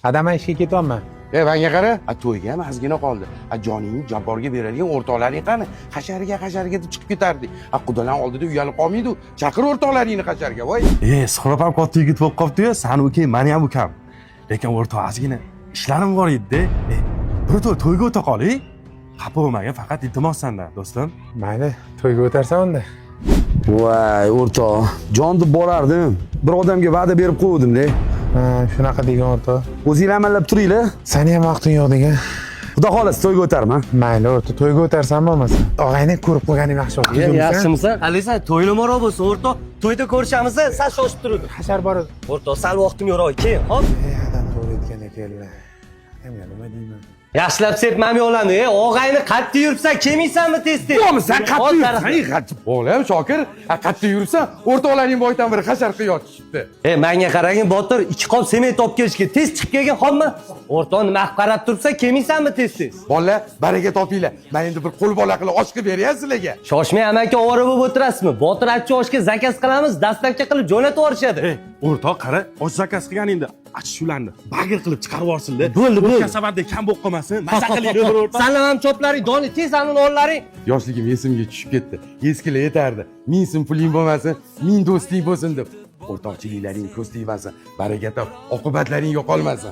Qadamay ishga ketyapman. Menga qara, to'yga ham ozgina qoldi. Joningni jabborga beradigan o'rtoqlaring qani? Hashariga deb chiqib ketardi. Xudodan oldida uyalib qolmaydi. Chaqir o'rtoqlaringni hasharga, voy. Suhrob ham katta yigit bo'lib qolibdi-yu, sani ukang, meni ham ukam. Lekin o'rtoq ozgina ishlarim bor edi-da. Bir to'yga o'ta qol-ey. Xafa bo'lmagin, faqat iltimos sendan, do'stim. Mayli, to'yga o'tarsan unda. Voy, o'rtoq, jon deb borardim. Bir odamga va'da berib qo'ydim-da. Ha, shunaqa degan o'rtoq. O'zinglar amallab turinglar. Seni ham vaqting yo'q degan. Xudo xolasa to'yga o'tarman. Mayli o'rtoq, to'yga o'tarsan bo'lmasa. Og'ayni ko'rib qo'yganim yaxshi o'rtoq. Yaxshimisan? Alisa, to'ylamaro bo'lsa, o'rtoq. To'yda ko'rishamiz, sal shoshib turdi. Hashar bor edi. O'rtoq, sal vaqtim yo'q, keyin, hop. Adam to'ylayotgan ekanlar. Hamma nima deyman? Yaxshilab sepmam yo'lani, og'ayni qattiq yuribsan, kelmaysanmi tez-tez? Yo'qmi, sen qattiq yuribsan, qattiq. Bo'lam, Shokir, qattiq yuribsan, o'rtoqlaring boydan biri hashar qilib yotishibdi. Menga qaragin, Botir, 2 qop sement olib kelishga tez chiqib kelgan, xomma. O'rtoq, nima qilib qarab turibsan, kelmaysanmi tez-tez? Bolalar, baraka topinglar. Men endi bir qo'l bola qilib osh qilib beray sizlarga. Shoshmay, amaki ovora bo'lib o'tirasizmi? Botir achchi oshga zakaz qilamiz, dastlabki qilib jo'natib yuborishadi. O'rtoq, qara, osh zakaz qilganingda shularni bag'ir qilib chiqarib yuborsin-da. Bo'ldi. Kasabatda kam bo'lib qolmasin. Maza qilinglar o'rtoq. Sanlar ham choplaring, doni tez anini ollaring. Yoshligim esimga tushib ketdi. Eskilar yetardi. 1000 so'm puling bo'lmasin, 1000 do'sting bo'lsin deb. O'rtoqchiliklaring ko'z tegmasin, baraka top, oqibatlaring yo'qolmasin.